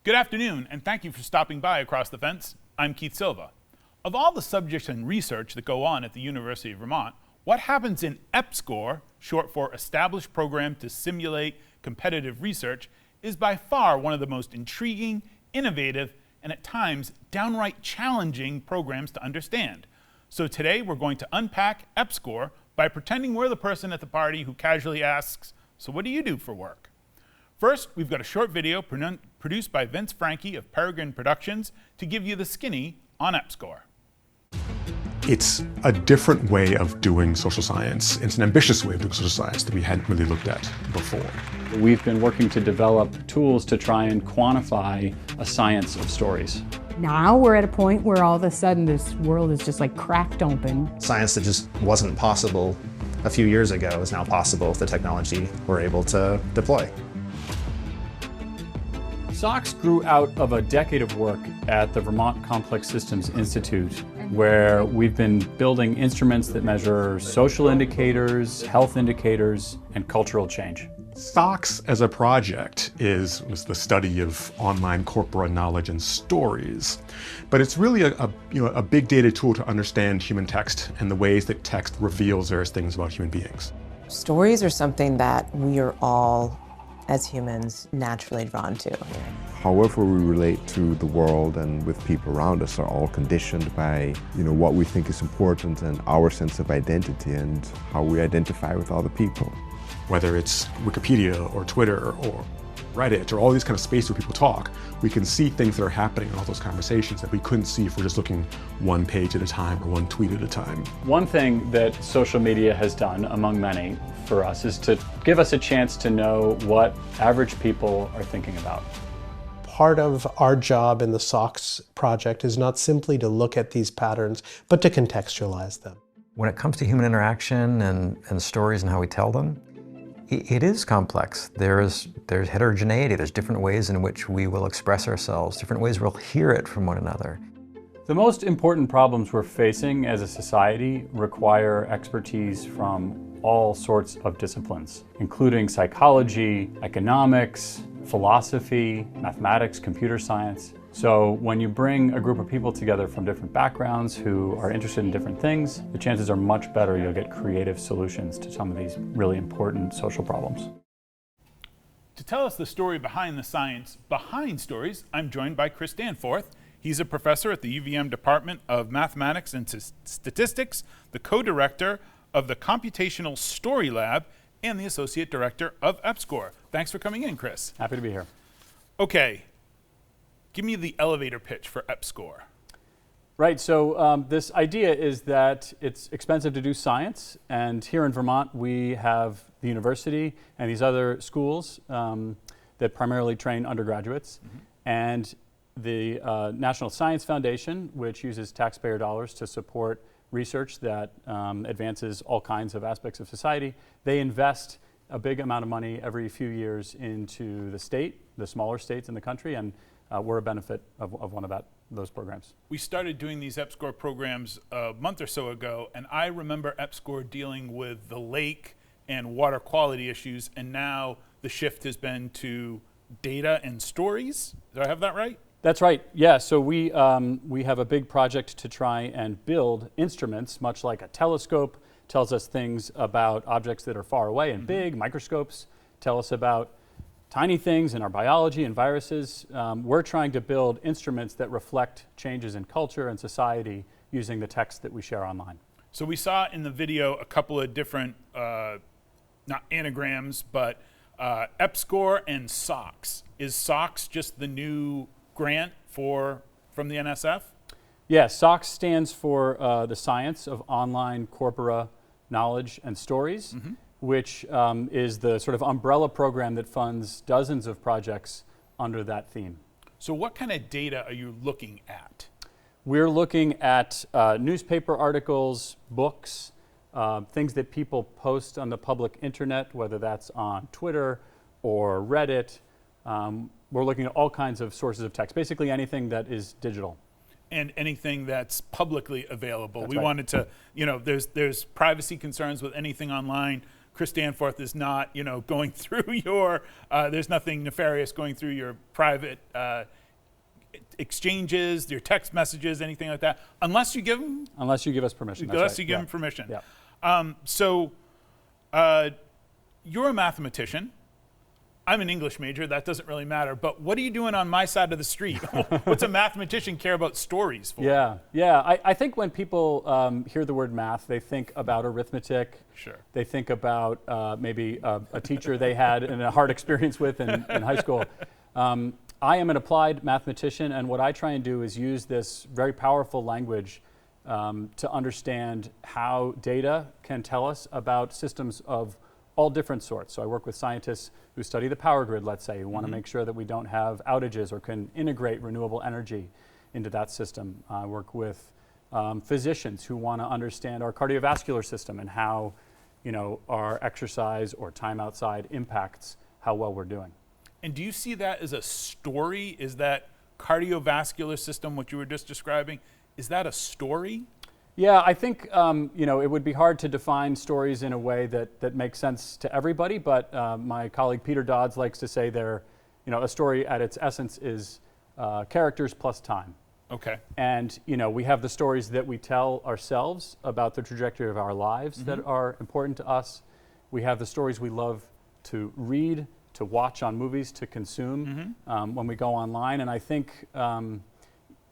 Good afternoon, and thank you for stopping by Across the Fence. I'm Keith Silva. Of all the subjects and research that go on at the University of Vermont, what happens in EPSCoR, short for Established Program to Simulate Competitive Research, is by far one of the most intriguing, innovative, and at times downright challenging programs to understand. So today we're going to unpack EPSCoR by pretending we're the person at the party who casually asks, "So what do you do for work?" First, we've got a short video produced by Vince Franke of Peregrine Productions to give you the skinny on EPSCoR. It's a different way of doing social science. It's an ambitious way of doing social science that we hadn't really looked at before. We've been working to develop tools to try and quantify a science of stories. Now we're at a point where all of a sudden this world is just like cracked open. Science that just wasn't possible a few years ago is now possible with the technology we're able to deploy. SOX grew out of a decade of work at the Vermont Complex Systems Institute, where we've been building instruments that measure social indicators, health indicators, and cultural change. SOX as a project was the study of online corpora knowledge and stories, but it's really a big data tool to understand human text and the ways that text reveals various things about human beings. Stories are something that we are all, as humans, naturally drawn to. However we relate to the world and with people around us are all conditioned by, what we think is important and our sense of identity and how we identify with other people. Whether it's Wikipedia or Twitter or Reddit or all these kind of spaces where people talk, we can see things that are happening in all those conversations that we couldn't see if we're just looking one page at a time or one tweet at a time. One thing that social media has done, among many, for us is to give us a chance to know what average people are thinking about. Part of our job in the SOX project is not simply to look at these patterns, but to contextualize them. When it comes to human interaction and stories and how we tell them, it is complex. There's heterogeneity. There's different ways in which we will express ourselves, different ways we'll hear it from one another. The most important problems we're facing as a society require expertise from all sorts of disciplines, including psychology, economics, philosophy, mathematics, computer science. So when you bring a group of people together from different backgrounds who are interested in different things, the chances are much better you'll get creative solutions to some of these really important social problems. To tell us the story behind the science behind stories, I'm joined by Chris Danforth. He's a professor at the UVM Department of Mathematics and Statistics, the co-director of the Computational Story Lab, and the associate director of EPSCoR. Thanks for coming in, Chris. Happy to be here. Okay, give me the elevator pitch for EPSCoR. Right, so this idea is that it's expensive to do science, and here in Vermont we have the university and these other schools that primarily train undergraduates, and the National Science Foundation, which uses taxpayer dollars to support research that advances all kinds of aspects of society. They invest a big amount of money every few years into the state, the smaller states in the country, and we're a benefit of one of those programs. We started doing these EPSCoR programs a month or so ago, and I remember EPSCoR dealing with the lake and water quality issues, and now the shift has been to data and stories. Do I have that right? That's right, yeah, so we have a big project to try and build instruments, much like a telescope tells us things about objects that are far away and big. Microscopes tell us about tiny things in our biology and viruses. We're trying to build instruments that reflect changes in culture and society using the text that we share online. So we saw in the video a couple of different, not anagrams, but EPSCoR and SOX. Is SOX just the new grant from the NSF? Yeah, SOX stands for the Science of Online Corpora Knowledge and Stories, which is the sort of umbrella program that funds dozens of projects under that theme. So what kind of data are you looking at? We're looking at newspaper articles, books, things that people post on the public internet, whether that's on Twitter or Reddit. We're looking at all kinds of sources of text, basically anything that is digital. And anything that's publicly available. That's We right. wanted to, there's privacy concerns with anything online. Chris Danforth is not, going through your, there's nothing nefarious going through your private exchanges, your text messages, anything like that, unless you give them. Unless you give us permission. Unless you give them permission. Yeah. So you're a mathematician. I'm an English major. That doesn't really matter. But what are you doing on my side of the street? What's a mathematician care about stories for? Yeah. I think when people hear the word math, they think about arithmetic. Sure. They think about maybe a teacher they had and a hard experience with in high school. I am an applied mathematician, and what I try and do is use this very powerful language to understand how data can tell us about systems of all different sorts. So I work with scientists who study the power grid, let's say, who want to make sure that we don't have outages or can integrate renewable energy into that system. I work with physicians who want to understand our cardiovascular system and how, our exercise or time outside impacts how well we're doing. And do you see that as a story? Is that cardiovascular system, what you were just describing, is that a story? Yeah, I think it would be hard to define stories in a way that makes sense to everybody, but my colleague Peter Dodds likes to say a story at its essence is characters plus time. Okay. And we have the stories that we tell ourselves about the trajectory of our lives that are important to us. We have the stories we love to read, to watch on movies, to consume when we go online, and I think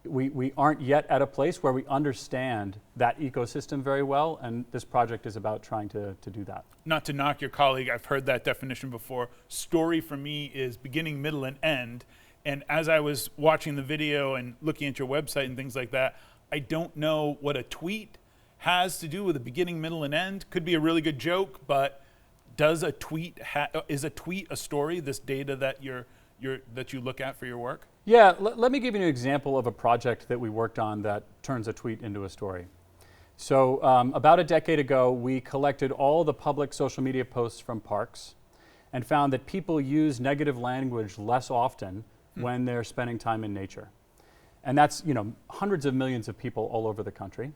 we aren't yet at a place where we understand that ecosystem very well, and this project is about trying to do that. Not to knock your colleague, I've heard that definition before. Story for me is beginning, middle, and end. And as I was watching the video and looking at your website and things like that, I don't know what a tweet has to do with a beginning, middle, and end. Could be a really good joke, but does a tweet is a tweet a story? This data that that you look at for your work? Yeah, let me give you an example of a project that we worked on that turns a tweet into a story. So about a decade ago, we collected all the public social media posts from parks and found that people use negative language less often when they're spending time in nature. And that's hundreds of millions of people all over the country.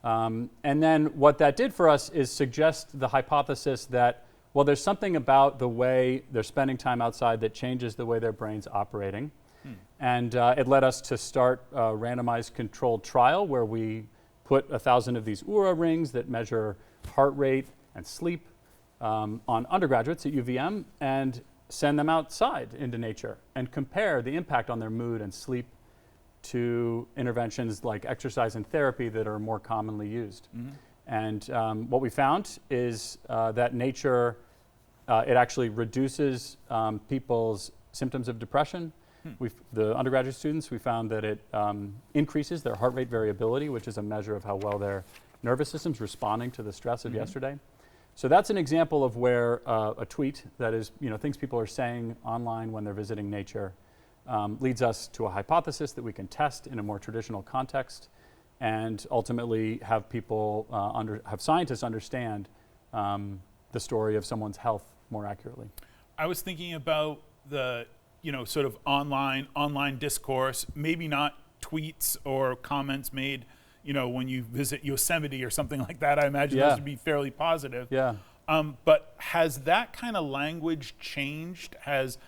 And then what that did for us is suggest the hypothesis that, well, there's something about the way they're spending time outside that changes the way their brain's operating. And it led us to start a randomized controlled trial where we put 1,000 of these Oura rings that measure heart rate and sleep on undergraduates at UVM and send them outside into nature and compare the impact on their mood and sleep to interventions like exercise and therapy that are more commonly used. And what we found is that nature, it actually reduces people's symptoms of depression. The undergraduate students, we found that it increases their heart rate variability, which is a measure of how well their nervous system's responding to the stress of yesterday. So that's an example of where a tweet, that is, things people are saying online when they're visiting nature, leads us to a hypothesis that we can test in a more traditional context and ultimately have people, have scientists understand the story of someone's health more accurately. I was thinking about the sort of online discourse, maybe not tweets or comments made, when you visit Yosemite or something like that. I imagine those would be fairly positive. Yeah. But has that kind of language changed?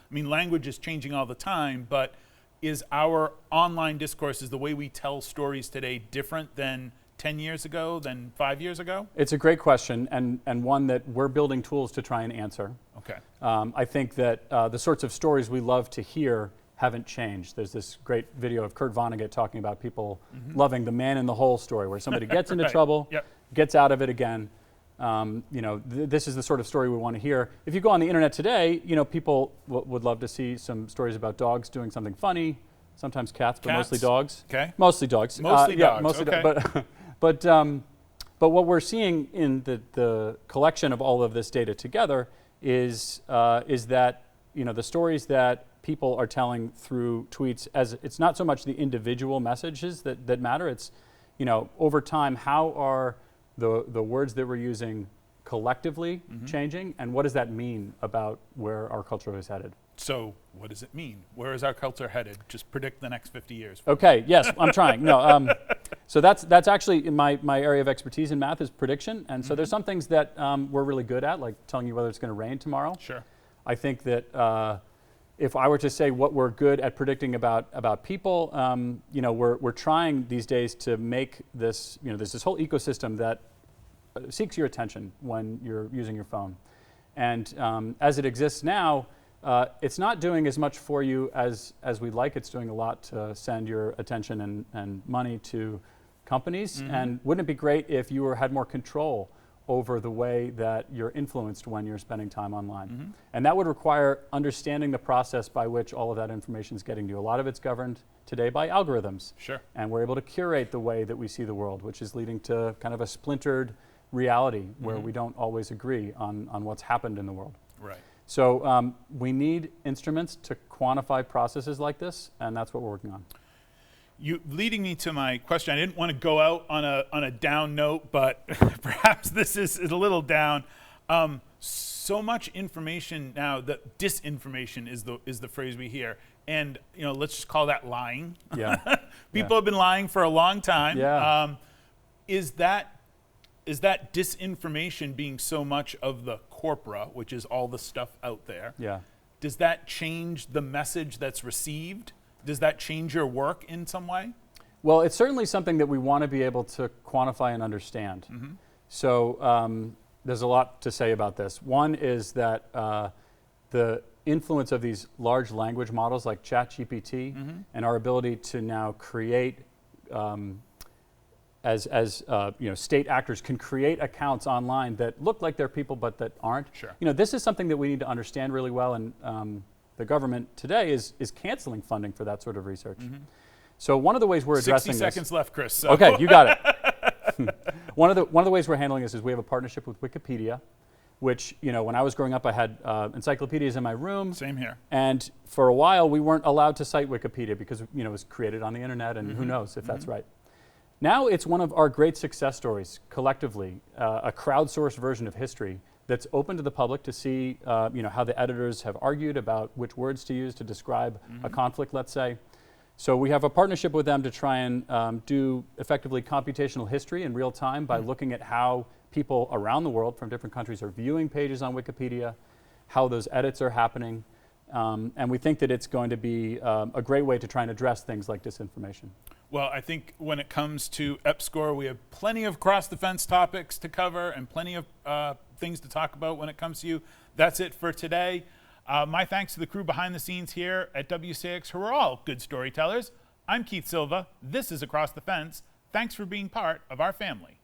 Language is changing all the time, but is our online discourse, is the way we tell stories today different than 10 years ago, than 5 years ago? It's a great question, and one that we're building tools to try and answer. Okay. I think that the sorts of stories we love to hear haven't changed. There's this great video of Kurt Vonnegut talking about people loving the man in the hole story, where somebody gets into trouble, gets out of it again. This is the sort of story we want to hear. If you go on the internet today, people would love to see some stories about dogs doing something funny, sometimes cats, but mostly dogs. Okay. Mostly dogs. Mostly dogs. Yeah, mostly okay. But what we're seeing in the collection of all of this data together is that the stories that people are telling through tweets, as it's not so much the individual messages that matter. It's over time, how are the words that we're using collectively changing, and what does that mean about where our culture is headed? So what does it mean? Where is our culture headed? Just predict the next 50 years. Okay, yes, I'm trying. No, So that's actually in my area of expertise in math is prediction. And so there's some things that we're really good at, like telling you whether it's going to rain tomorrow. Sure. I think that if I were to say what we're good at predicting about people, we're trying these days to make this, there's this whole ecosystem that seeks your attention when you're using your phone. And as it exists now, it's not doing as much for you as we'd like. It's doing a lot to send your attention and money to companies. And wouldn't it be great if you had more control over the way that you're influenced when you're spending time online? And that would require understanding the process by which all of that information is getting to you. A lot of it's governed today by algorithms. Sure. And we're able to curate the way that we see the world, which is leading to kind of a splintered reality where we don't always agree on what's happened in the world. Right. So we need instruments to quantify processes like this, and that's what we're working on. You leading me to my question. I didn't want to go out on a down note, but perhaps this is a little down. So much information now that disinformation is the phrase we hear, and let's just call that lying. Yeah. People have been lying for a long time. Yeah. Is that disinformation being so much of the corpora, which is all the stuff out there? Yeah. Does that change the message that's received? Does that change your work in some way? Well, it's certainly something that we want to be able to quantify and understand. So there's a lot to say about this. One is that the influence of these large language models like ChatGPT and our ability to now create state actors can create accounts online that look like they're people but that aren't. Sure. This is something that we need to understand really well, and the government today is canceling funding for that sort of research. So one of the ways we're addressing 60 seconds left, Chris. So. Okay, you got it. One of the ways we're handling this is we have a partnership with Wikipedia, which when I was growing up, I had encyclopedias in my room. Same here. And for a while, we weren't allowed to cite Wikipedia because it was created on the internet, and who knows if that's right. Now it's one of our great success stories collectively, a crowdsourced version of history that's open to the public to see how the editors have argued about which words to use to describe a conflict, let's say. So we have a partnership with them to try and do effectively computational history in real time by looking at how people around the world from different countries are viewing pages on Wikipedia, how those edits are happening. And we think that it's going to be a great way to try and address things like disinformation. Well, I think when it comes to EPSCoR, we have plenty of cross-the-fence topics to cover and plenty of things to talk about when it comes to you. That's it for today. My thanks to the crew behind the scenes here at WCX, who are all good storytellers. I'm Keith Silva. This is Across the Fence. Thanks for being part of our family.